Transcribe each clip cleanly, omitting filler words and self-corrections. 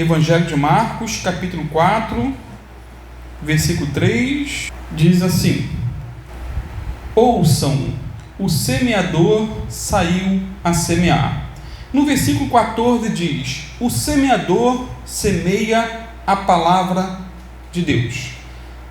Evangelho de Marcos, capítulo 4, versículo 3, diz assim: ouçam, o semeador saiu a semear. No versículo 14 diz: o semeador semeia a palavra de Deus.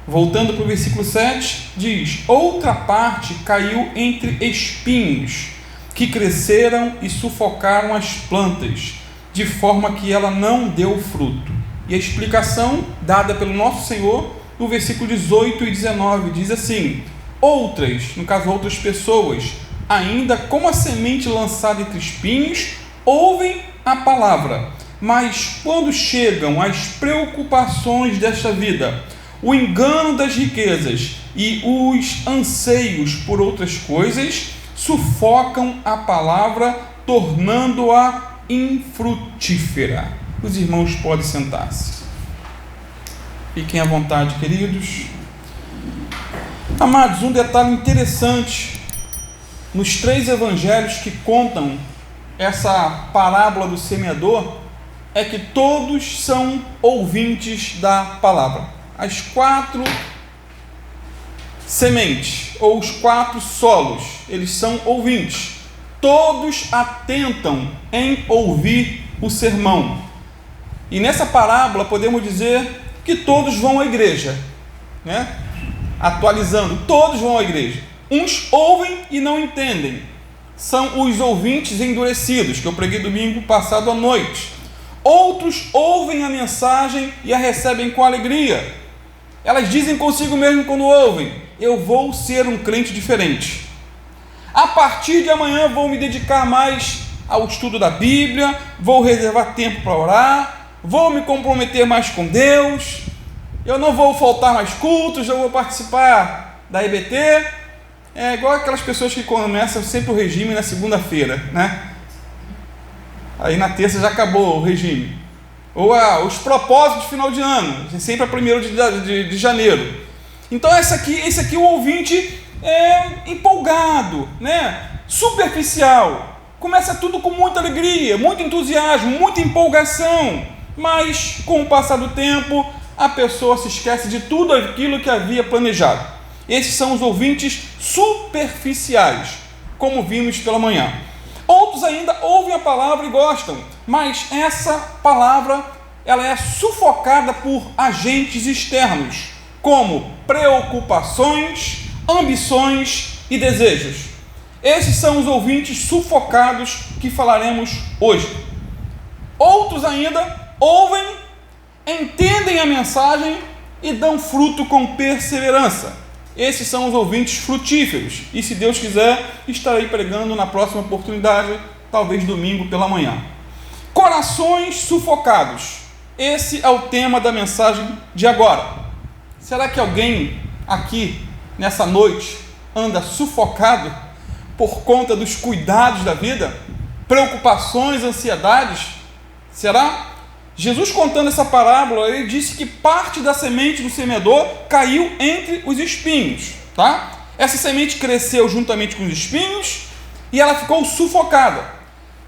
Voltando para o versículo 7, diz: outra parte caiu entre espinhos, que cresceram e sufocaram as plantas, de forma que ela não deu fruto. E a explicação dada pelo nosso Senhor no versículo 18 e 19 diz assim: outras, no caso outras pessoas, ainda como a semente lançada entre espinhos, ouvem a palavra, mas quando chegam as preocupações desta vida, o engano das riquezas e os anseios por outras coisas, sufocam a palavra, tornando-a infrutífera. Os irmãos podem sentar-se. Fiquem à vontade, queridos. Amados, um detalhe interessante nos 3 evangelhos que contam essa parábola do semeador é que todos são ouvintes da palavra. As 4 sementes, ou os 4 solos, eles são ouvintes. Todos atentam em ouvir o sermão. E nessa parábola podemos dizer que todos vão à igreja, né? Atualizando, todos vão à igreja. Uns ouvem e não entendem. São os ouvintes endurecidos, que eu preguei domingo passado à noite. Outros ouvem a mensagem e a recebem com alegria. Elas dizem consigo mesmo quando ouvem: eu vou ser um crente diferente. A partir de amanhã vou me dedicar mais ao estudo da Bíblia, vou reservar tempo para orar, vou me comprometer mais com Deus, eu não vou faltar mais cultos, eu vou participar da EBT. É igual aquelas pessoas que começam sempre o regime na segunda-feira, né? Aí na terça já acabou o regime. Ou os propósitos de final de ano, sempre a 1º de janeiro. Então esse aqui o ouvinte é empolgado, né? Superficial. Começa tudo com muita alegria, muito entusiasmo, muita empolgação. Mas com o passar do tempo, a pessoa se esquece de tudo aquilo que havia planejado. Esses são os ouvintes superficiais, como vimos pela manhã. Outros ainda ouvem a palavra e gostam, mas essa palavra ela é sufocada por agentes externos, como preocupações, ambições e desejos. Esses são os ouvintes sufocados que falaremos hoje. Outros ainda ouvem, entendem a mensagem e dão fruto com perseverança. Esses são os ouvintes frutíferos. E se Deus quiser, estarei pregando na próxima oportunidade, talvez domingo pela manhã. Corações sufocados. Esse é o tema da mensagem de agora. Será que alguém aqui, nessa noite, anda sufocado por conta dos cuidados da vida? Preocupações, ansiedades? Será? Jesus, contando essa parábola, ele disse que parte da semente do semeador caiu entre os espinhos, tá? Essa semente cresceu juntamente com os espinhos e ela ficou sufocada.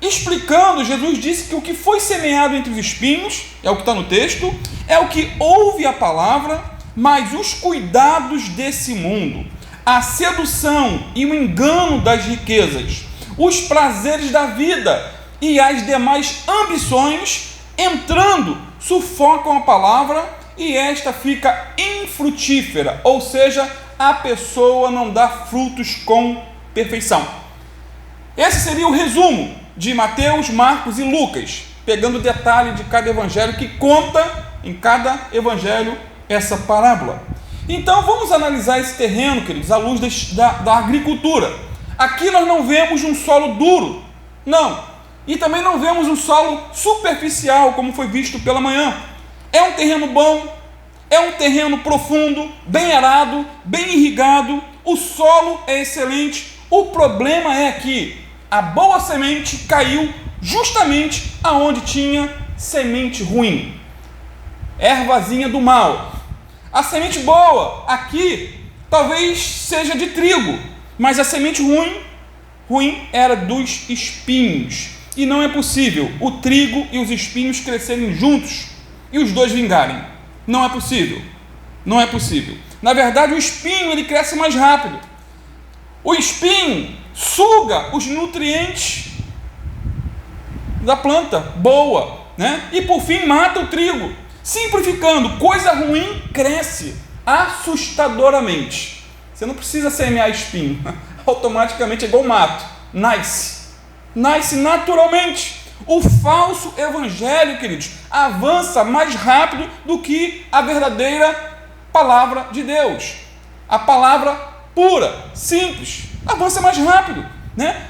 Explicando, Jesus disse que o que foi semeado entre os espinhos, é o que está no texto, é o que ouve a palavra, mas os cuidados desse mundo, a sedução e o engano das riquezas, os prazeres da vida e as demais ambições, entrando, sufocam a palavra e esta fica infrutífera, ou seja, a pessoa não dá frutos com perfeição. Esse seria o resumo de Mateus, Marcos e Lucas, pegando o detalhe de cada evangelho que conta em cada evangelho essa parábola. Então vamos analisar esse terreno, queridos, à luz da agricultura. Aqui nós não vemos um solo duro, não. E também não vemos um solo superficial, como foi visto pela manhã. É um terreno bom, é um terreno profundo, bem arado, bem irrigado, o solo é excelente. O problema é que a boa semente caiu justamente aonde tinha semente ruim, ervazinha do mal. A semente boa aqui talvez seja de trigo, mas a semente ruim era dos espinhos. E não é possível o trigo e os espinhos crescerem juntos e os dois vingarem. Não é possível. Não é possível. Na verdade, o espinho ele cresce mais rápido. O espinho suga os nutrientes da planta boa, né? E por fim mata o trigo. Simplificando, coisa ruim cresce assustadoramente. Você não precisa semear espinho, automaticamente é igual mato, nasce naturalmente. O falso evangelho, queridos, avança mais rápido do que a verdadeira palavra de Deus. A palavra pura, simples, avança mais rápido, né?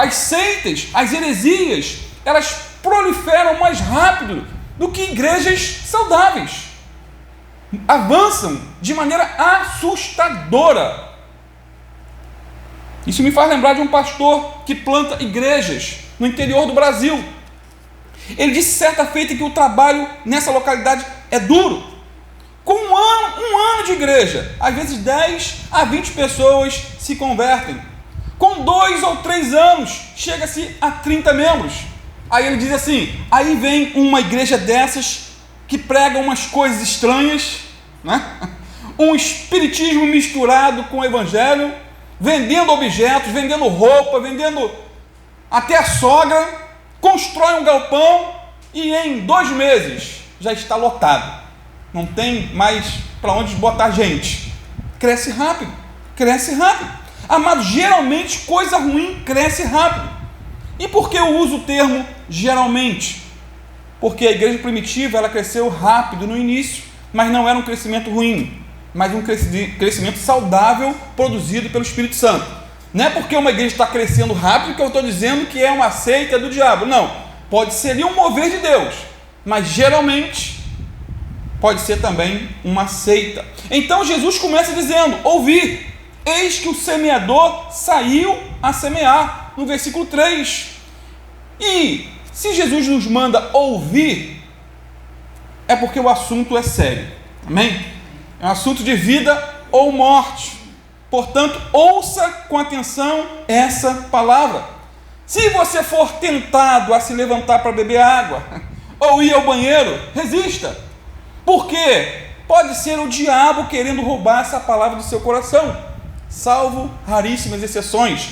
As seitas, as heresias, elas proliferam mais rápido do que igrejas saudáveis. Avançam de maneira assustadora. Isso me faz lembrar de um pastor que planta igrejas no interior do Brasil. Ele disse certa feita que o trabalho nessa localidade é duro. Com um ano de igreja, às vezes 10 a 20 pessoas se convertem. Com 2 ou 3 anos, chega-se a 30 membros. Aí ele diz assim, aí vem uma igreja dessas que prega umas coisas estranhas, né? Um espiritismo misturado com o evangelho, vendendo objetos, vendendo roupa, vendendo até a sogra, constrói um galpão e em 2 meses já está lotado. Não tem mais para onde botar gente. Cresce rápido, cresce rápido. Amado, geralmente coisa ruim cresce rápido. E por que eu uso o termo geralmente? Porque a igreja primitiva ela cresceu rápido no início, mas não era um crescimento ruim, mas um crescimento saudável produzido pelo Espírito Santo. Não é porque uma igreja está crescendo rápido que eu estou dizendo que é uma seita do diabo. Não, pode ser um mover de Deus, mas geralmente pode ser também uma seita. Então Jesus começa dizendo, ouvi, eis que o semeador saiu a semear, no versículo 3. E se Jesus nos manda ouvir, é porque o assunto é sério, amém? É um assunto de vida ou morte. Portanto, ouça com atenção essa palavra. Se você for tentado a se levantar para beber água, ou ir ao banheiro, resista. Porque pode ser o diabo querendo roubar essa palavra do seu coração, salvo raríssimas exceções.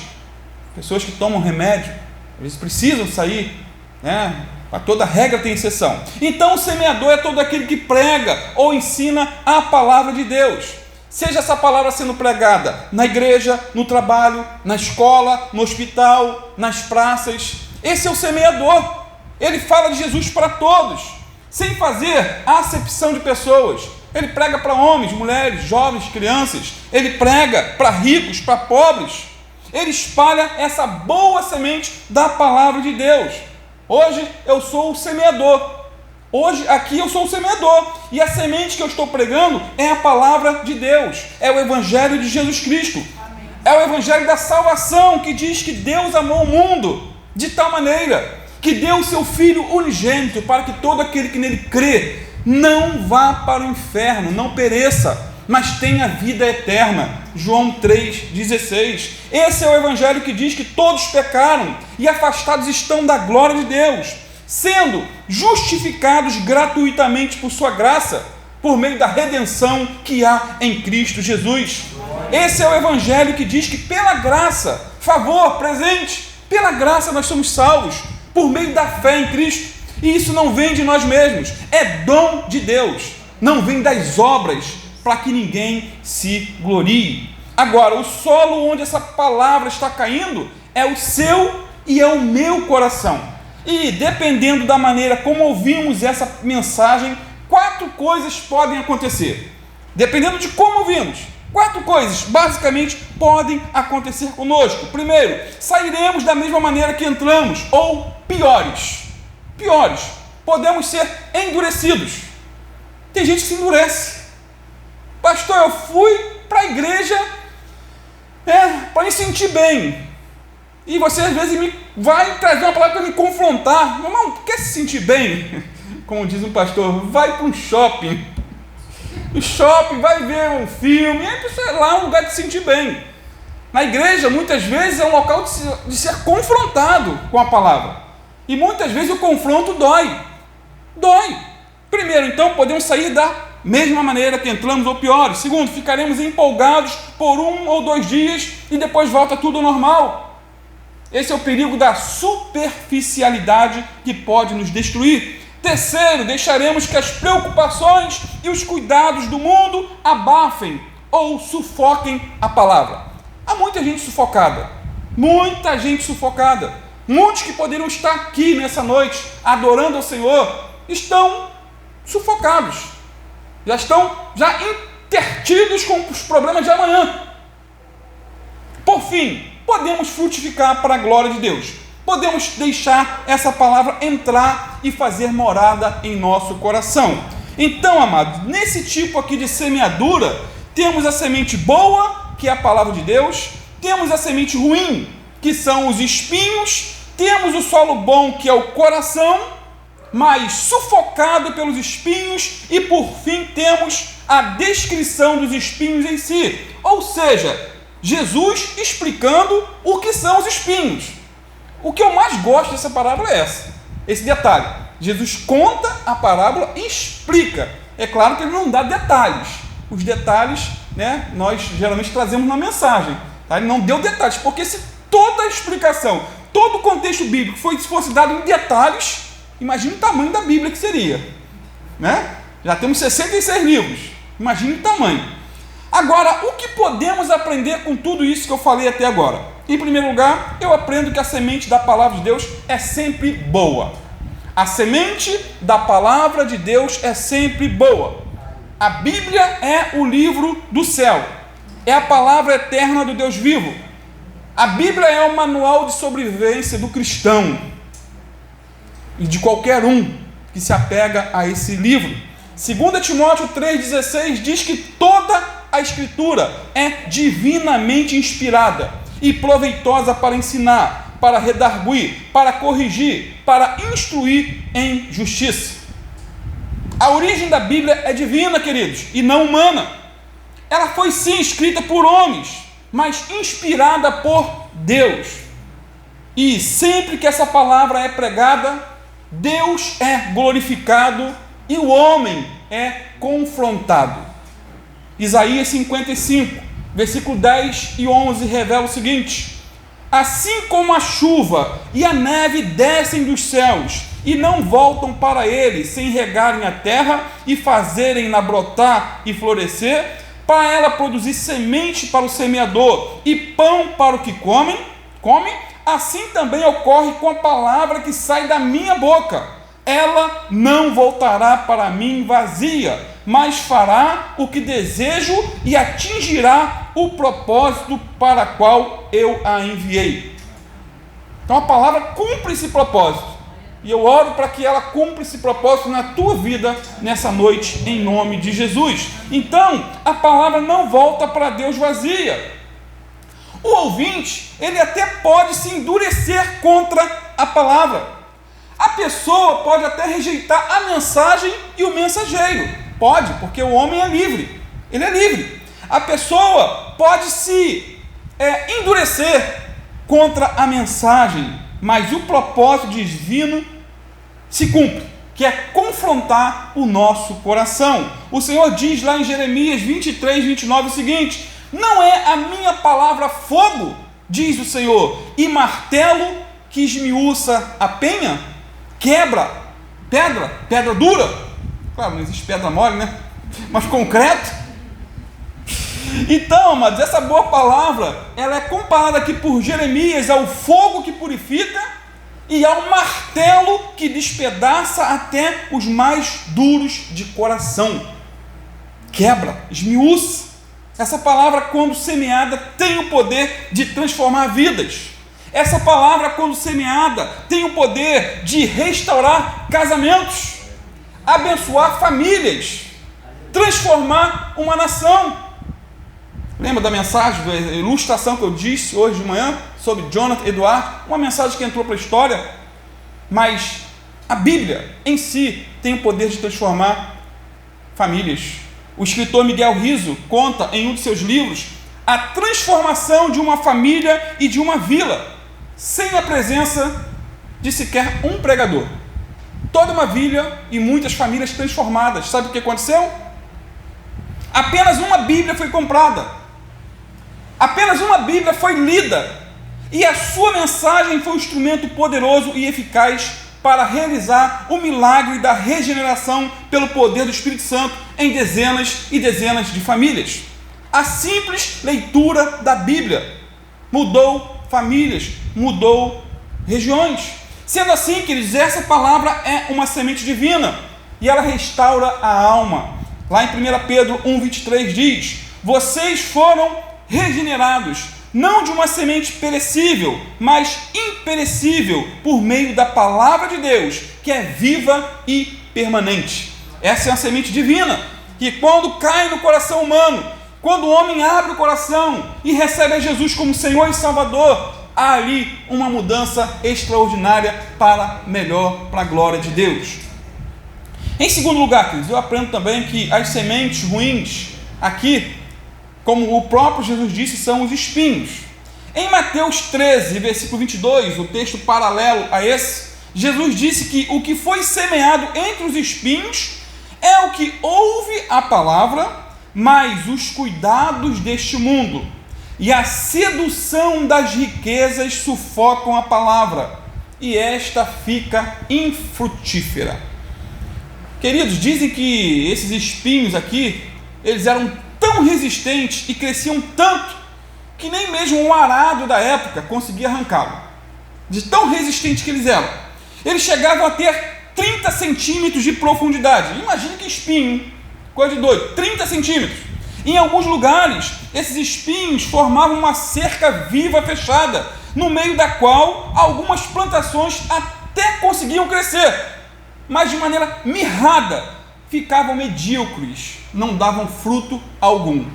Pessoas que tomam remédio, eles precisam sair, né? Para toda regra tem exceção. Então o semeador é todo aquele que prega ou ensina a palavra de Deus. Seja essa palavra sendo pregada na igreja, no trabalho, na escola, no hospital, nas praças. Esse é o semeador. Ele fala de Jesus para todos, sem fazer acepção de pessoas. Ele prega para homens, mulheres, jovens, crianças. Ele prega para ricos, para pobres. Ele espalha essa boa semente da palavra de Deus. Hoje eu sou o semeador. Hoje aqui eu sou o semeador. E a semente que eu estou pregando é a palavra de Deus. É o evangelho de Jesus Cristo. Amém. É o evangelho da salvação, que diz que Deus amou o mundo de tal maneira que deu o seu Filho unigênito para que todo aquele que nele crê não vá para o inferno, não pereça, mas tenha vida eterna. João 3,16. Esse é o evangelho que diz que todos pecaram e afastados estão da glória de Deus, sendo justificados gratuitamente por sua graça, por meio da redenção que há em Cristo Jesus. Esse é o evangelho que diz que pela graça, favor, presente, pela graça nós somos salvos, por meio da fé em Cristo. E isso não vem de nós mesmos, é dom de Deus, não vem das obras, para que ninguém se glorie. Agora, o solo onde essa palavra está caindo é o seu e é o meu coração. E dependendo da maneira como ouvimos essa mensagem, 4 coisas podem acontecer. Dependendo de como ouvimos, 4 coisas basicamente podem acontecer conosco. Primeiro, sairemos da mesma maneira que entramos, ou piores. Podemos ser endurecidos. Tem gente que se endurece. Pastor, eu fui para a igreja para me sentir bem. E você às vezes vai trazer uma palavra para me confrontar. Meu irmão, quer se sentir bem? Como diz um pastor, vai para um shopping. No shopping, vai ver um filme. É lá um lugar de se sentir bem. Na igreja, muitas vezes, é um local de ser confrontado com a palavra. E muitas vezes o confronto dói. Primeiro, então, podemos sair da mesma maneira que entramos ou piores. Segundo, ficaremos empolgados por 1 ou 2 dias e depois volta tudo ao normal. Esse é o perigo da superficialidade que pode nos destruir. Terceiro, deixaremos que as preocupações e os cuidados do mundo abafem ou sufoquem a palavra. Há muita gente sufocada, muitos que poderiam estar aqui nessa noite adorando ao Senhor, estão sufocados, já estão intertidos com os problemas de amanhã. Por fim, podemos frutificar para a glória de Deus, podemos deixar essa palavra entrar e fazer morada em nosso coração. Então, amados, nesse tipo aqui de semeadura, temos a semente boa, que é a palavra de Deus, temos a semente ruim, que são os espinhos, temos o solo bom, que é o coração, mas sufocado pelos espinhos, e por fim temos a descrição dos espinhos em si, ou seja, Jesus explicando o que são os espinhos. O que eu mais gosto dessa parábola é esse detalhe. Jesus conta a parábola e explica. É claro que ele não dá detalhes. Os detalhes, nós geralmente trazemos na mensagem. Tá? Ele não deu detalhes, porque se toda a explicação, todo o contexto bíblico fosse dado em detalhes, imagine o tamanho da Bíblia que seria. Já temos 66 livros. Imagine o tamanho. Agora, o que podemos aprender com tudo isso que eu falei até agora? Em primeiro lugar, eu aprendo que a semente da palavra de Deus é sempre boa. A semente da palavra de Deus é sempre boa. A Bíblia é o livro do céu. É a palavra eterna do Deus vivo. A Bíblia é o manual de sobrevivência do cristão e de qualquer um que se apega a esse livro. 2 Timóteo 3,16 diz que toda a Escritura é divinamente inspirada e proveitosa para ensinar, para redarguir, para corrigir, para instruir em justiça. A origem da Bíblia é divina, queridos, e não humana. Ela foi sim escrita por homens, mas inspirada por Deus. E sempre que essa palavra é pregada, Deus é glorificado e o homem é confrontado. Isaías 55, versículo 10 e 11 revela o seguinte: assim como a chuva e a neve descem dos céus e não voltam para ele sem regarem a terra e fazerem-na brotar e florescer, para ela produzir semente para o semeador e pão para o que come, assim também ocorre com a palavra que sai da minha boca. Ela não voltará para mim vazia, mas fará o que desejo e atingirá o propósito para qual eu a enviei. Então a palavra cumpre esse propósito, e eu oro para que ela cumpra esse propósito na tua vida nessa noite, em nome de Jesus. Então a palavra não volta para Deus vazia. O ouvinte, ele até pode se endurecer contra a palavra. A pessoa pode até rejeitar a mensagem e o mensageiro. Pode, porque o homem é livre. Ele é livre. A pessoa pode se endurecer contra a mensagem, mas o propósito divino se cumpre, que é confrontar o nosso coração. O Senhor diz lá em Jeremias 23, 29 o seguinte: não é a minha palavra fogo, diz o Senhor, e martelo que esmiuça a penha? Quebra pedra dura, claro, não existe pedra mole, mas concreto. Então, amados, essa boa palavra, ela é comparada aqui por Jeremias ao fogo que purifica e ao martelo que despedaça até os mais duros de coração. Quebra, esmiuça. Essa palavra, quando semeada, tem o poder de transformar vidas. Essa palavra, quando semeada, tem o poder de restaurar casamentos, abençoar famílias, transformar uma nação. Lembra da mensagem, da ilustração que eu disse hoje de manhã sobre Jonathan Edwards? Uma mensagem que entrou para a história, mas a Bíblia em si tem o poder de transformar famílias. O escritor Miguel Rizzo conta em um de seus livros a transformação de uma família e de uma vila, sem a presença de sequer um pregador. toda uma vila e muitas famílias transformadas. Sabe o que aconteceu? Apenas uma Bíblia foi comprada, apenas uma Bíblia foi lida, e a sua mensagem foi um instrumento poderoso e eficaz para realizar o milagre da regeneração pelo poder do Espírito Santo em dezenas e dezenas de famílias. A simples leitura da Bíblia mudou famílias, mudou regiões. Sendo assim, queridos, essa palavra é uma semente divina e ela restaura a alma. Lá em 1 Pedro 1,23 diz: vocês foram regenerados, não de uma semente perecível, mas imperecível, por meio da palavra de Deus, que é viva e permanente. Essa é uma semente divina, que quando cai no coração humano, quando o homem abre o coração e recebe a Jesus como Senhor e Salvador, há ali uma mudança extraordinária para melhor, para a glória de Deus. Em segundo lugar, queridos, eu aprendo também que as sementes ruins aqui, como o próprio Jesus disse, são os espinhos. Em Mateus 13, versículo 22, o texto paralelo a esse, Jesus disse que o que foi semeado entre os espinhos é o que ouve a palavra, mas os cuidados deste mundo e a sedução das riquezas sufocam a palavra, e esta fica infrutífera. Queridos, dizem que esses espinhos aqui, eles eram tão resistentes e cresciam tanto que nem mesmo um arado da época conseguia arrancá-lo. De tão resistentes que eles eram. Eles chegavam a ter 30 centímetros de profundidade. Imagine que espinho, coisa de doido, 30 centímetros. Em alguns lugares, esses espinhos formavam uma cerca viva fechada, no meio da qual algumas plantações até conseguiam crescer, mas de maneira mirrada, ficavam medíocres, não davam fruto algum.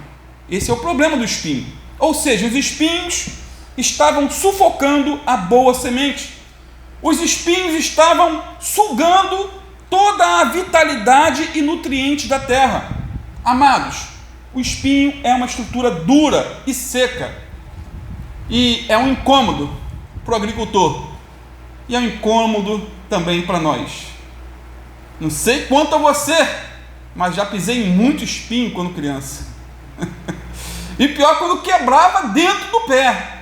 Esse é o problema do espinho. Ou seja, os espinhos estavam sufocando a boa semente. Os espinhos estavam sugando toda a vitalidade e nutrientes da terra. Amados, o espinho é uma estrutura dura e seca, e é um incômodo para o agricultor, e é um incômodo também para nós. Não sei quanto a você, mas já pisei em muito espinho quando criança. E pior, quando quebrava dentro do pé.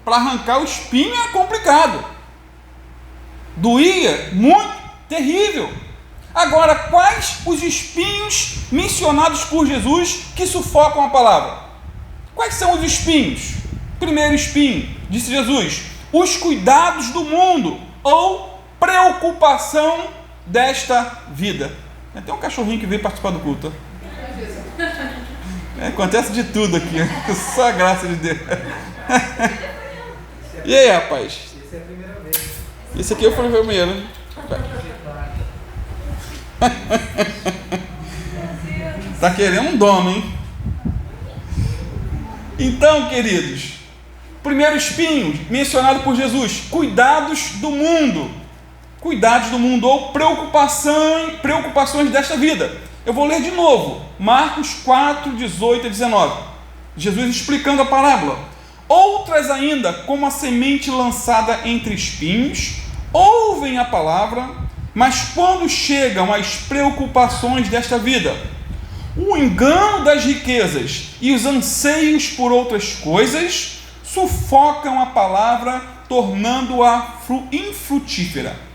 Para arrancar o espinho é complicado. Doía muito, terrível. Agora, quais os espinhos mencionados por Jesus que sufocam a palavra? Quais são os espinhos? Primeiro espinho, disse Jesus, os cuidados do mundo, ou preocupação desta vida. Tem até um cachorrinho que veio participar do culto. Acontece de tudo aqui, só a graça de Deus. E aí, rapaz? Essa é a primeira vez. Esse aqui foi o primeiro. Tá querendo um dono, hein? Então, queridos, primeiro espinho mencionado por Jesus, cuidados do mundo. Cuidados do mundo, ou preocupações desta vida. Eu vou ler de novo, Marcos 4, 18 a 19. Jesus explicando a parábola. Outras ainda, como a semente lançada entre espinhos, ouvem a palavra, mas quando chegam as preocupações desta vida, o engano das riquezas e os anseios por outras coisas, sufocam a palavra, tornando-a infrutífera.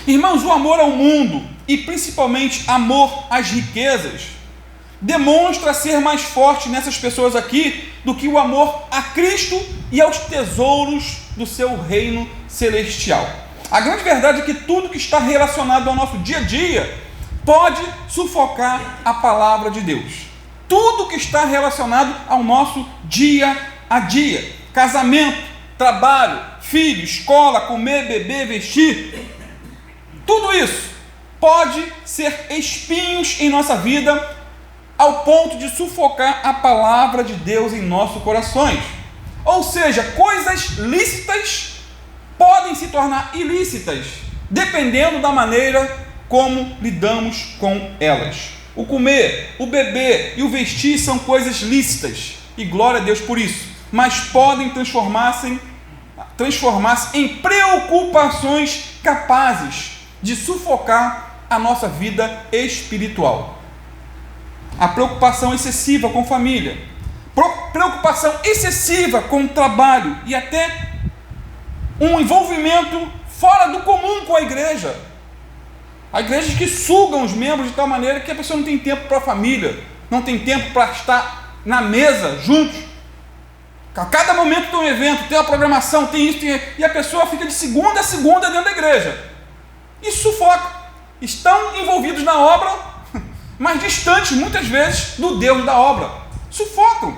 Irmãos, o amor ao mundo, e principalmente amor às riquezas, demonstra ser mais forte nessas pessoas aqui do que o amor a Cristo e aos tesouros do seu reino celestial. A grande verdade é que tudo que está relacionado ao nosso dia a dia pode sufocar a palavra de Deus. Tudo que está relacionado ao nosso dia a dia, casamento, trabalho, filho, escola, comer, beber, vestir, tudo isso pode ser espinhos em nossa vida, ao ponto de sufocar a palavra de Deus em nossos corações. Ou seja, coisas lícitas podem se tornar ilícitas, dependendo da maneira como lidamos com elas. O comer, o beber e o vestir são coisas lícitas, e glória a Deus por isso, mas podem transformar-se em preocupações capazes de sufocar a nossa vida espiritual. A preocupação excessiva com família, preocupação excessiva com o trabalho e até um envolvimento fora do comum com a igreja. Há igrejas que sugam os membros de tal maneira que a pessoa não tem tempo para a família, não tem tempo para estar na mesa juntos. A cada momento tem um evento, tem uma programação, tem isso, e a pessoa fica de segunda a segunda dentro da igreja. Isso sufoca. Estão envolvidos na obra, mas distantes muitas vezes do Deus da obra. Sufocam.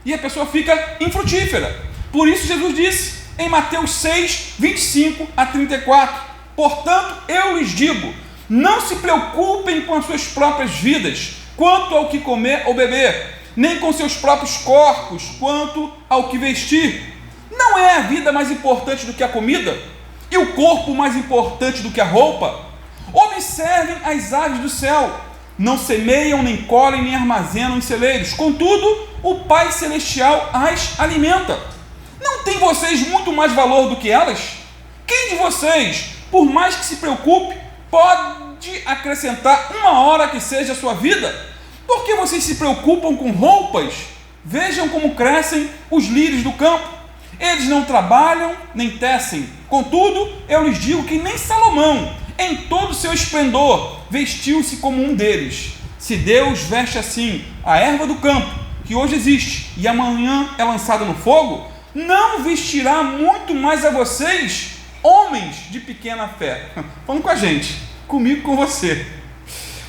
E a pessoa fica infrutífera. Por isso Jesus disse em Mateus 6, 25 a 34: portanto, eu lhes digo, não se preocupem com as suas próprias vidas, quanto ao que comer ou beber, nem com seus próprios corpos, quanto ao que vestir. Não é a vida mais importante do que a comida? E o corpo mais importante do que a roupa? Observem as aves do céu, não semeiam, nem colhem, nem armazenam em celeiros, contudo, o Pai Celestial as alimenta. Não tem vocês muito mais valor do que elas? Quem de vocês, por mais que se preocupe, pode acrescentar uma hora que seja a sua vida? Por que vocês se preocupam com roupas? Vejam como crescem os lírios do campo. Eles não trabalham, nem tecem. Contudo, eu lhes digo que nem Salomão, em todo o seu esplendor, vestiu-se como um deles. Se Deus veste assim a erva do campo, que hoje existe, e amanhã é lançada no fogo, não vestirá muito mais a vocês, homens de pequena fé. Falando com a gente, comigo, com você.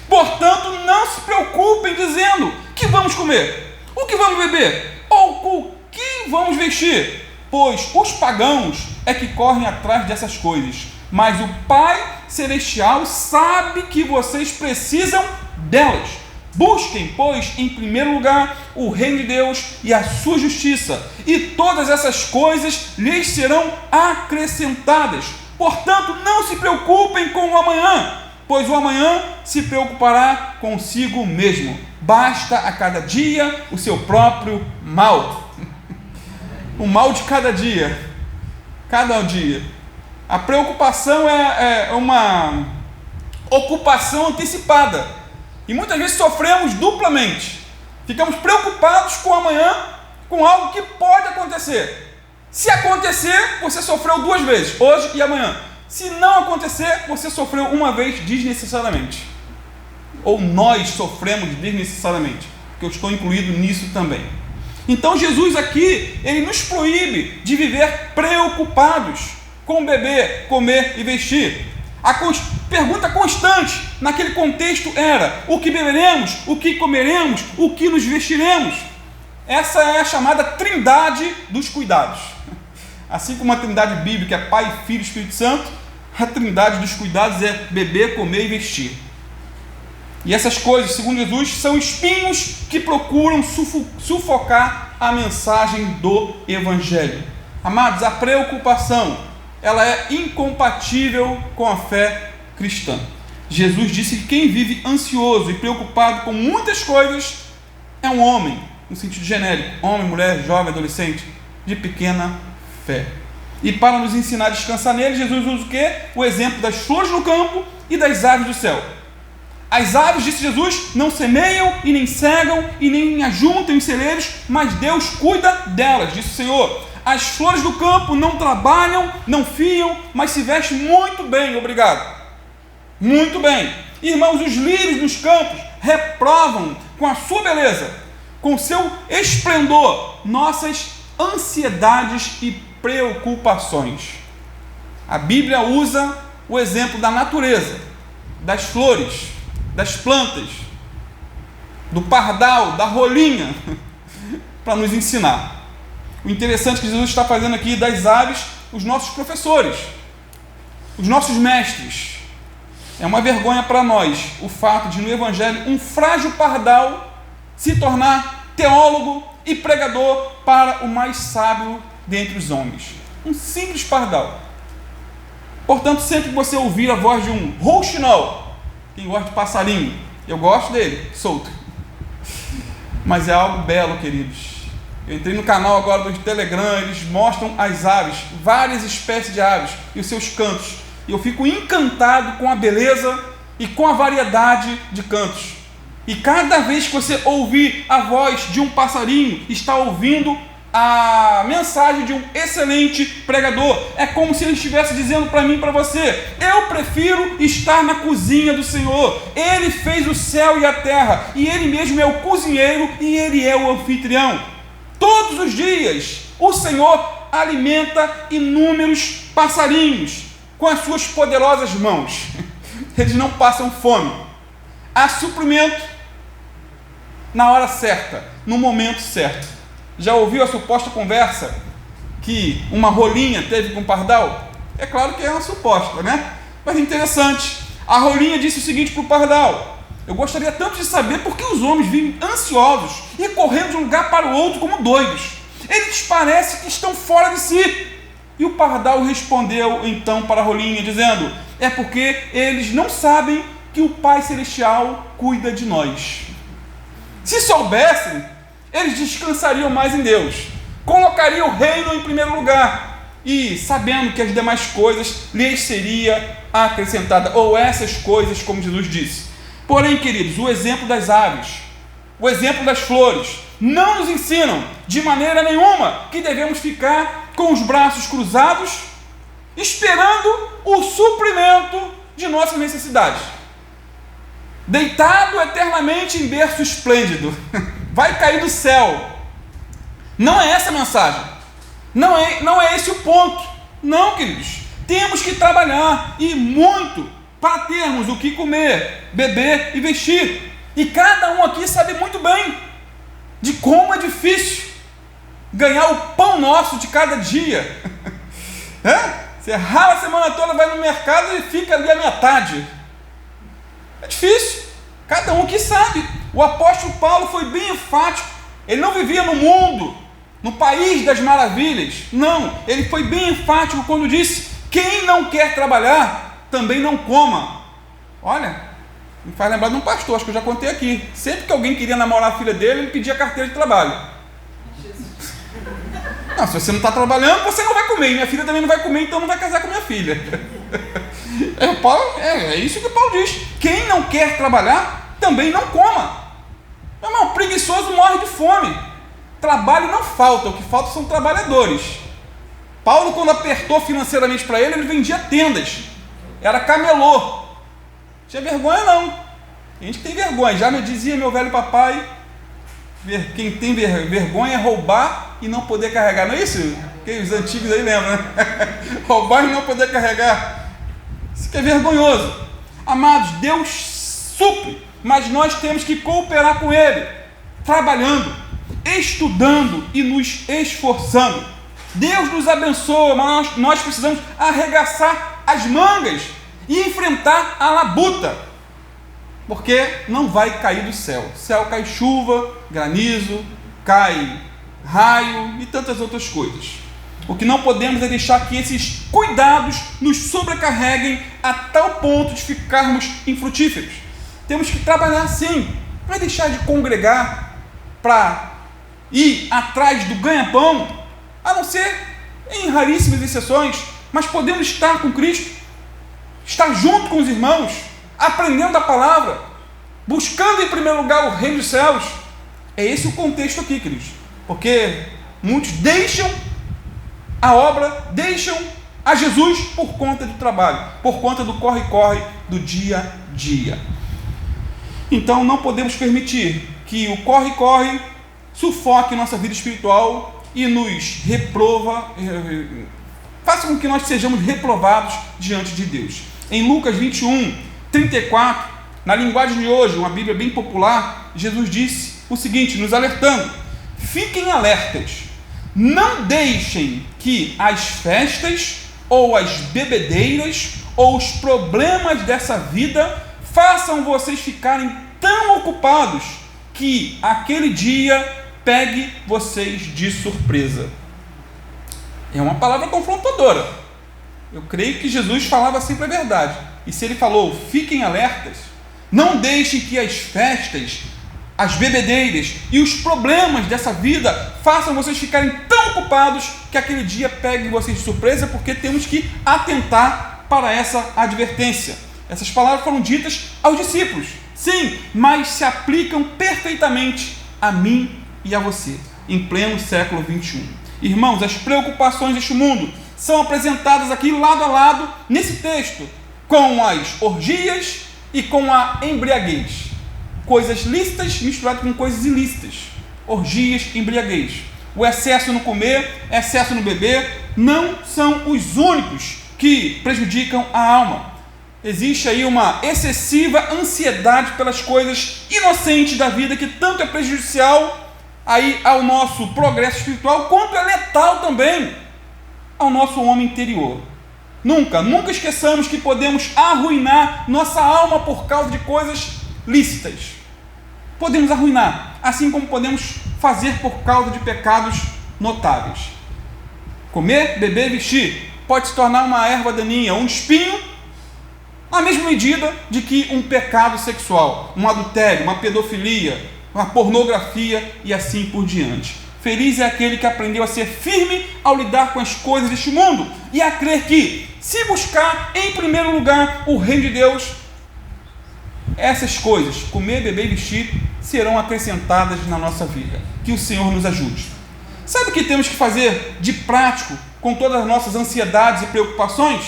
Portanto, não se preocupem dizendo: que vamos comer? O que vamos beber? Ou o que vamos vestir? Pois os pagãos é que correm atrás dessas coisas, mas o Pai Celestial sabe que vocês precisam delas. Busquem, pois, em primeiro lugar o reino de Deus e a sua justiça, e todas essas coisas lhes serão acrescentadas. Portanto, não se preocupem com o amanhã, pois o amanhã se preocupará consigo mesmo. Basta a cada dia o seu próprio mal. O mal de cada dia. Cada dia. A preocupação é uma ocupação antecipada. E muitas vezes sofremos duplamente. Ficamos preocupados com o amanhã, com algo que pode acontecer. Se acontecer, você sofreu duas vezes, hoje e amanhã. Se não acontecer, você sofreu uma vez desnecessariamente. Ou nós sofremos desnecessariamente, porque eu estou incluído nisso também. Então Jesus aqui, ele nos proíbe de viver preocupados com beber, comer e vestir. A pergunta constante naquele contexto era: o que beberemos, o que comeremos, o que nos vestiremos? Essa é a chamada trindade dos cuidados. Assim como a trindade bíblica é Pai, Filho e Espírito Santo, a trindade dos cuidados é beber, comer e vestir. E essas coisas, segundo Jesus, são espinhos que procuram sufocar a mensagem do Evangelho. Amados, a preocupação, ela é incompatível com a fé cristã. Jesus disse que quem vive ansioso e preocupado com muitas coisas é um homem, no sentido genérico, homem, mulher, jovem, adolescente, de pequena fé. E para nos ensinar a descansar nele, Jesus usa o quê? O exemplo das flores no campo e das aves do céu. As aves, disse Jesus, não semeiam e nem cegam e nem ajuntam em celeiros, mas Deus cuida delas, disse o Senhor. As flores do campo não trabalham, não fiam, mas se vestem muito bem, obrigado. Muito bem. Irmãos, os lírios dos campos reprovam com a sua beleza, com seu esplendor, nossas ansiedades e preocupações. A Bíblia usa o exemplo da natureza, das flores, das plantas, do pardal, da rolinha, para nos ensinar. O interessante que Jesus está fazendo aqui das aves, os nossos professores, os nossos mestres. É uma vergonha para nós o fato de no Evangelho um frágil pardal se tornar teólogo e pregador para o mais sábio dentre os homens. Um simples pardal. Portanto, sempre que você ouvir a voz de um rouxinol, quem gosta de passarinho, eu gosto dele, solto. Mas é algo belo, queridos. Eu entrei no canal agora do Telegram, eles mostram as aves, várias espécies de aves e os seus cantos. e eu fico encantado com a beleza e com a variedade de cantos. E cada vez que você ouvir a voz de um passarinho, está ouvindo a mensagem de um excelente pregador. É como se ele estivesse dizendo para mim e para você: eu prefiro estar na cozinha do Senhor. Ele fez o céu e a terra, e Ele mesmo é o cozinheiro e Ele é o anfitrião. Todos os dias o Senhor alimenta inúmeros passarinhos com as suas poderosas mãos. Eles não passam fome. Há suprimento na hora certa, no momento certo. Já ouviu a suposta conversa que uma rolinha teve com um pardal? É claro que é uma suposta, né? Mas é interessante. A rolinha disse o seguinte para o pardal: eu gostaria tanto de saber por que os homens vivem ansiosos e correndo de um lugar para o outro como doidos. Eles parecem que estão fora de si. E o pardal respondeu então para a rolinha, dizendo: é porque eles não sabem que o Pai Celestial cuida de nós. Se soubessem, eles descansariam mais em Deus, colocariam o reino em primeiro lugar, e sabendo que as demais coisas lhes seria acrescentada, ou essas coisas, como Jesus disse. Porém, queridos, o exemplo das aves, o exemplo das flores, não nos ensinam de maneira nenhuma que devemos ficar com os braços cruzados, esperando o suprimento de nossas necessidades, deitado eternamente em berço esplêndido, vai cair do céu. Não é essa a mensagem, não é esse o ponto. Não, queridos, temos que trabalhar, e muito, para termos o que comer, beber e vestir. E cada um aqui sabe muito bem de como é difícil ganhar o pão nosso de cada dia. Você rala a semana toda, vai no mercado e fica ali a metade. É difícil, cada um que sabe. O apóstolo Paulo foi bem enfático. Ele não vivia no mundo, no país das maravilhas. Não, ele foi bem enfático quando disse: quem não quer trabalhar, também não coma. Olha, me faz lembrar de um pastor, acho que eu já contei aqui. Sempre que alguém queria namorar a filha dele, ele pedia carteira de trabalho. Não, se você não está trabalhando, você não vai comer. E minha filha também não vai comer, então não vai casar com minha filha. É isso que Paulo diz: quem não quer trabalhar, também não coma. Irmão, preguiçoso morre de fome. Trabalho não falta, o que falta são trabalhadores. Paulo, quando apertou financeiramente para ele vendia tendas, era camelô. Tinha vergonha não. Tem gente que tem vergonha. Já me dizia meu velho papai: quem tem vergonha é roubar e não poder carregar. Não é isso? Quem os antigos aí lembram, né? Roubar e não poder carregar. Isso que é vergonhoso. Amados, Deus supre, mas nós temos que cooperar com Ele, trabalhando, estudando e nos esforçando. Deus nos abençoa, mas nós precisamos arregaçar as mangas e enfrentar a labuta, porque não vai cair do céu. Do céu cai chuva, granizo, cai raio e tantas outras coisas. O que não podemos é deixar que esses cuidados nos sobrecarreguem a tal ponto de ficarmos infrutíferos. Temos que trabalhar sim, não é deixar de congregar para ir atrás do ganha-pão, a não ser em raríssimas exceções, mas podemos estar com Cristo, estar junto com os irmãos, aprendendo a palavra, buscando em primeiro lugar o reino dos céus. É esse o contexto aqui, queridos, porque muitos deixam a obra, deixam a Jesus por conta do trabalho, por conta do corre-corre do dia a dia. Então não podemos permitir que o corre-corre sufoque nossa vida espiritual e nos faça com que nós sejamos reprovados diante de Deus. Em Lucas 21, 34, na linguagem de hoje, uma Bíblia bem popular, Jesus disse o seguinte, nos alertando: fiquem alertas, não deixem que as festas, ou as bebedeiras, ou os problemas dessa vida façam vocês ficarem tão ocupados que aquele dia pegue vocês de surpresa. É uma palavra confrontadora. Eu creio que Jesus falava sempre a verdade. E se ele falou, fiquem alertas, não deixem que as festas, as bebedeiras e os problemas dessa vida façam vocês ficarem tão ocupados que aquele dia pegue vocês de surpresa, porque temos que atentar para essa advertência. Essas palavras foram ditas aos discípulos, sim, mas se aplicam perfeitamente a mim e a você, em pleno século 21. Irmãos, as preocupações deste mundo são apresentadas aqui lado a lado nesse texto, com as orgias e com a embriaguez. Coisas lícitas misturadas com coisas ilícitas. Orgias, embriaguez. O excesso no comer, excesso no beber, não são os únicos que prejudicam a alma. Existe aí uma excessiva ansiedade pelas coisas inocentes da vida, que tanto é prejudicial aí ao nosso progresso espiritual, quanto é letal também ao nosso homem interior. Nunca esqueçamos que podemos arruinar nossa alma por causa de coisas lícitas. Podemos arruinar, assim como podemos fazer por causa de pecados notáveis. Comer, beber, vestir pode se tornar uma erva daninha, um espinho, na mesma medida de que um pecado sexual, um adultério, uma pedofilia, uma pornografia e assim por diante. Feliz é aquele que aprendeu a ser firme ao lidar com as coisas deste mundo e a crer que, se buscar em primeiro lugar o reino de Deus, essas coisas, comer, beber e vestir, serão acrescentadas na nossa vida. Que o Senhor nos ajude. Sabe o que temos que fazer de prático com todas as nossas ansiedades e preocupações?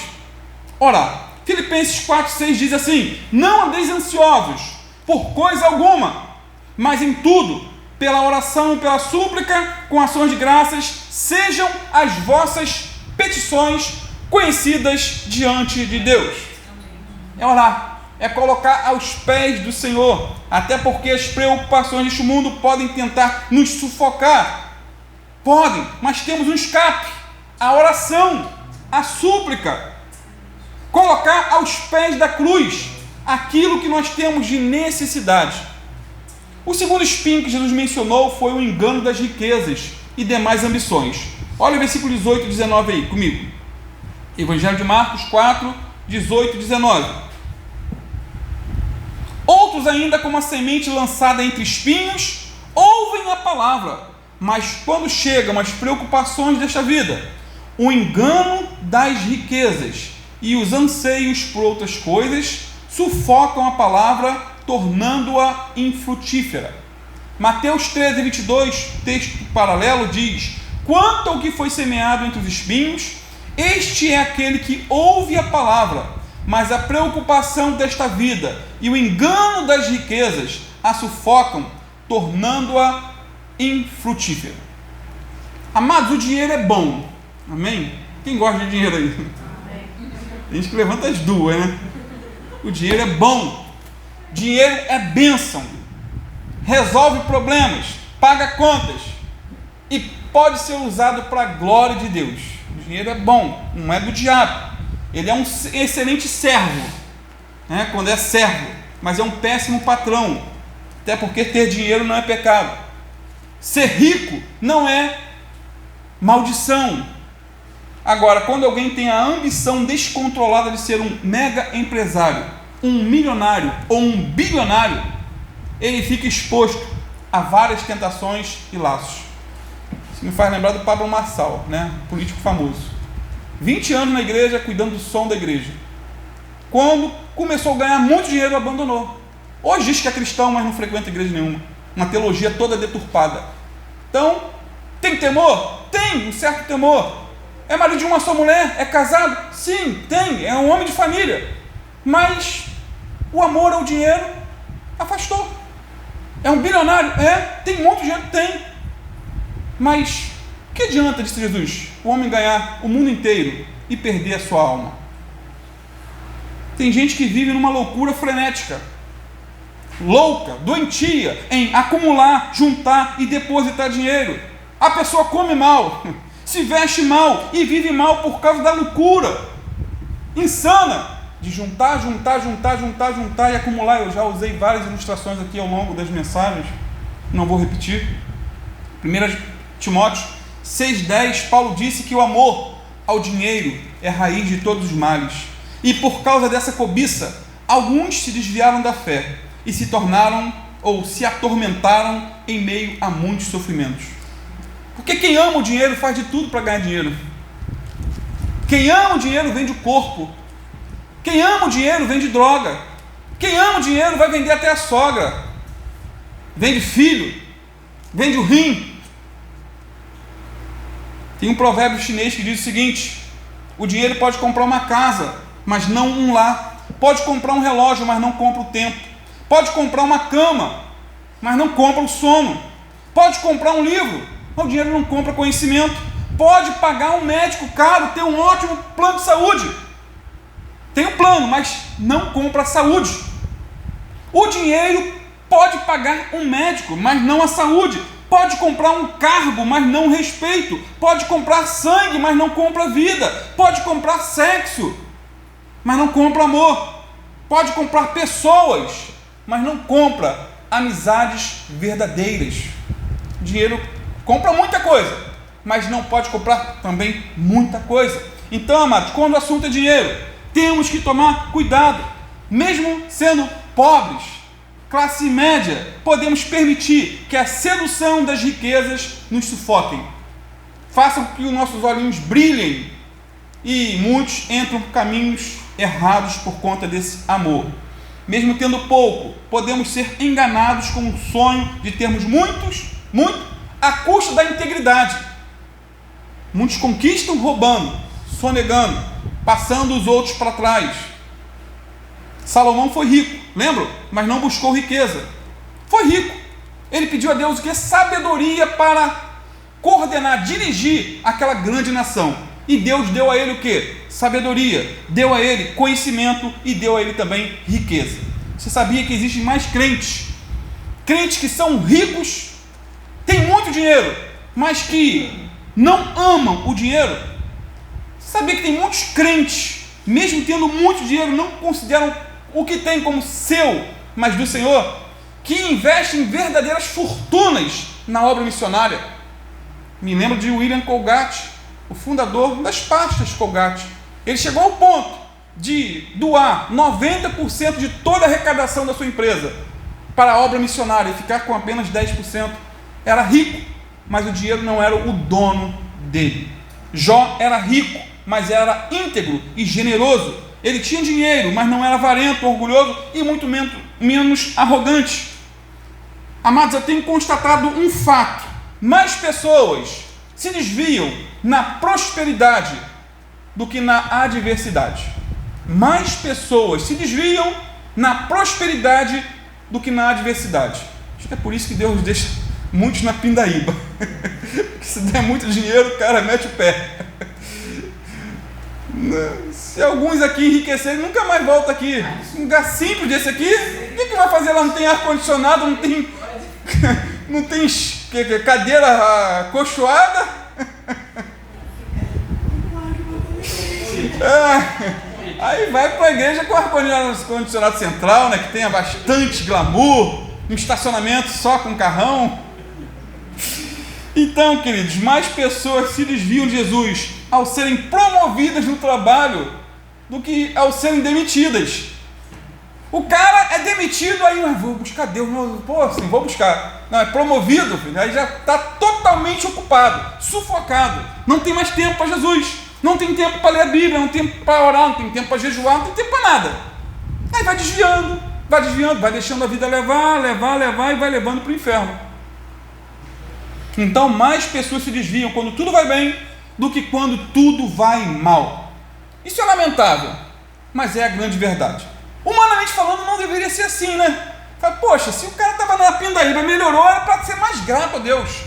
Orar. Filipenses 4,6 diz assim: não andeis ansiosos por coisa alguma, mas em tudo, pela oração e pela súplica, com ações de graças, sejam as vossas petições conhecidas diante de Deus. É orar, é colocar aos pés do Senhor, até porque as preocupações deste mundo podem tentar nos sufocar. Podem, mas temos um escape: a oração, a súplica. Colocar aos pés da cruz aquilo que nós temos de necessidade. O segundo espinho que Jesus mencionou foi o engano das riquezas e demais ambições. Olha o versículo 18 e 19 aí comigo. Evangelho de Marcos 4, 18 e 19. Outros ainda, como a semente lançada entre espinhos, ouvem a palavra, mas quando chegam as preocupações desta vida, o engano das riquezas e os anseios por outras coisas sufocam a palavra, tornando-a infrutífera. Mateus 13, 22, texto paralelo, diz: quanto ao que foi semeado entre os espinhos, este é aquele que ouve a palavra, mas a preocupação desta vida e o engano das riquezas a sufocam, tornando-a infrutífera. Amados, o dinheiro é bom. Amém? Quem gosta de dinheiro aí? Tem gente que levanta as duas, né? O dinheiro é bom. Dinheiro é bênção. Resolve problemas, paga contas e pode ser usado para a glória de Deus. O dinheiro é bom, não é do diabo. Ele é um excelente servo, né? Quando é servo, mas é um péssimo patrão. Até porque ter dinheiro não é pecado. Ser rico não é maldição. Agora, quando alguém tem a ambição descontrolada de ser um mega empresário, um milionário ou um bilionário, ele fica exposto a várias tentações e laços. Isso me faz lembrar do Pablo Marçal, né? Político famoso. 20 anos na igreja, cuidando do som da igreja. Quando começou a ganhar muito dinheiro, abandonou. Hoje diz que é cristão, mas não frequenta igreja nenhuma. Uma teologia toda deturpada. Então, tem temor? Tem um certo temor. É marido de uma só mulher? É casado? Sim, tem. É um homem de família. Mas o amor ao dinheiro afastou. É um bilionário? É. Tem muito dinheiro? Tem. Mas o que adianta, disse Jesus, o homem ganhar o mundo inteiro e perder a sua alma? Tem gente que vive numa loucura frenética. Louca, doentia em acumular, juntar e depositar dinheiro. A pessoa come mal, se veste mal e vive mal por causa da loucura insana de juntar e acumular. Eu já usei várias ilustrações aqui ao longo das mensagens, não vou repetir. 1 Timóteo 6,10, Paulo disse que o amor ao dinheiro é a raiz de todos os males, e por causa dessa cobiça alguns se desviaram da fé e se tornaram ou se atormentaram em meio a muitos sofrimentos. Porque quem ama o dinheiro faz de tudo para ganhar dinheiro. Quem ama o dinheiro vende o corpo, Quem ama o dinheiro vende droga. Quem ama o dinheiro vai vender até a sogra. Vende filho. Vende o rim. Tem um provérbio chinês que diz o seguinte: o dinheiro pode comprar uma casa, mas não um lar. Pode comprar um relógio, mas não compra o tempo. Pode comprar uma cama, mas não compra o sono. Pode comprar um livro, mas o dinheiro não compra conhecimento. Pode pagar um médico caro, ter um ótimo plano de saúde. Tem um plano, mas não compra a saúde. O dinheiro pode pagar um médico, mas não a saúde. Pode comprar um cargo, mas não respeito. Pode comprar sangue, mas não compra vida. Pode comprar sexo, mas não compra amor. Pode comprar pessoas, mas não compra amizades verdadeiras. O dinheiro compra muita coisa, mas não pode comprar também muita coisa. Então, amados, quando o assunto é dinheiro, temos que tomar cuidado. Mesmo sendo pobres, classe média, podemos permitir que a sedução das riquezas nos sufoquem, façam com que os nossos olhinhos brilhem, e muitos entram por caminhos errados por conta desse amor. Mesmo tendo pouco, podemos ser enganados com o sonho de termos muito, à custa da integridade. Muitos conquistam roubando, sonegando, passando os outros para trás. Salomão foi rico, lembram? Mas não buscou riqueza. Foi rico. Ele pediu a Deus o que? Sabedoria para coordenar, dirigir aquela grande nação. E Deus deu a ele o que? Sabedoria. Deu a ele conhecimento e deu a ele também riqueza. Você sabia que existem mais crentes? Crentes que são ricos, têm muito dinheiro, mas que não amam o dinheiro. Você sabia que tem muitos crentes, mesmo tendo muito dinheiro, não consideram o que tem como seu, mas do Senhor, que investem verdadeiras fortunas na obra missionária? Me lembro de William Colgate, o fundador das pastas Colgate. Ele chegou ao ponto de doar 90% de toda a arrecadação da sua empresa para a obra missionária e ficar com apenas 10%. Era rico, mas o dinheiro não era o dono dele. Jó era rico, mas era íntegro e generoso. Ele tinha dinheiro, mas não era avarento, orgulhoso e muito menos arrogante. Amados, eu tenho constatado um fato: mais pessoas se desviam na prosperidade do que na adversidade. Mais pessoas se desviam na prosperidade do que na adversidade. Acho que é por isso que Deus deixa muitos na pindaíba. Porque se der muito dinheiro, o cara mete o pé. Se alguns aqui enriquecerem, nunca mais volta aqui. Um lugar simples desse aqui, o que vai fazer lá? Não tem ar-condicionado, não tem cadeira acolchoada. Aí vai para a igreja com ar-condicionado central, né, que tenha bastante glamour, um estacionamento só com carrão. Então, queridos, mais pessoas se desviam de Jesus ao serem promovidas no trabalho do que ao serem demitidas. O cara é demitido, aí vou buscar Deus, assim, vou buscar. Não, é promovido, filho, aí já está totalmente ocupado, sufocado, não tem mais tempo para Jesus, não tem tempo para ler a Bíblia, não tem tempo para orar, não tem tempo para jejuar, não tem tempo para nada. Aí vai desviando, vai deixando a vida levar e vai levando para o inferno. Então mais pessoas se desviam quando tudo vai bem do que quando tudo vai mal. Isso é lamentável, mas é a grande verdade. Humanamente falando, não deveria ser assim, né? Poxa, se o cara estava na pindaíba, melhorou, era para ser mais grato a Deus,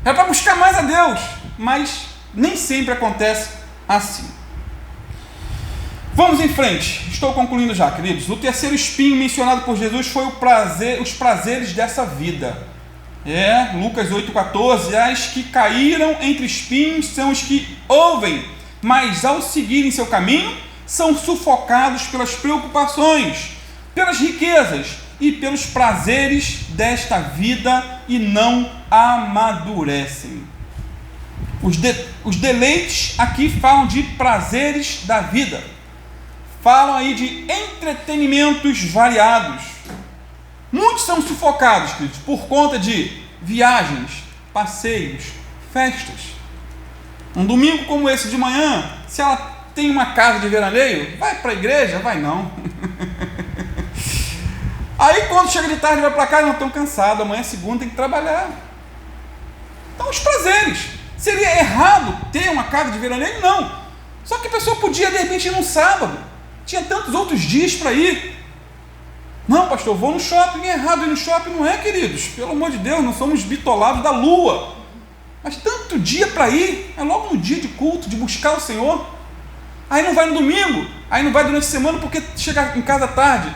era para buscar mais a Deus, mas nem sempre acontece assim. Vamos em frente, estou concluindo já, queridos. O terceiro espinho mencionado por Jesus foi os prazeres dessa vida. Lucas 8,14, as que caíram entre espinhos são os que ouvem, mas ao seguirem seu caminho, são sufocados pelas preocupações, pelas riquezas e pelos prazeres desta vida e não amadurecem. Os deleites aqui falam de prazeres da vida, falam aí de entretenimentos variados. Muitos são sufocados, queridos, por conta de viagens, passeios, festas. Um domingo como esse de manhã, se ela tem uma casa de veraneio, vai para a igreja? Vai não. Aí quando chega de tarde vai para casa, não, estão cansados, amanhã é segunda, tem que trabalhar. Então os prazeres. Seria errado ter uma casa de veraneio? Não. Só que a pessoa podia de repente ir num sábado. Tinha tantos outros dias para ir. Não, pastor, eu vou no shopping. É errado ir no shopping? Não é, queridos. Pelo amor de Deus, nós somos bitolados da lua. Mas tanto dia para ir, é logo no dia de culto, de buscar o Senhor. Aí não vai no domingo, aí não vai durante a semana porque chega em casa tarde.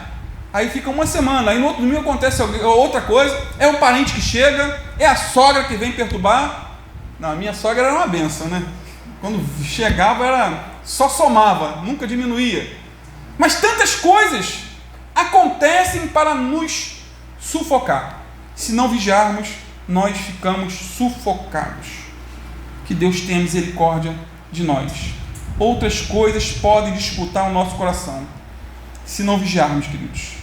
Aí fica uma semana, aí no outro domingo acontece outra coisa, é o parente que chega, é a sogra que vem perturbar. Não, a minha sogra era uma benção, né? Quando chegava, era só somava, nunca diminuía. Mas tantas coisas acontecem para nos sufocar. Se não vigiarmos, nós ficamos sufocados. Que Deus tenha misericórdia de nós. Outras coisas podem disputar o nosso coração, se não vigiarmos, queridos.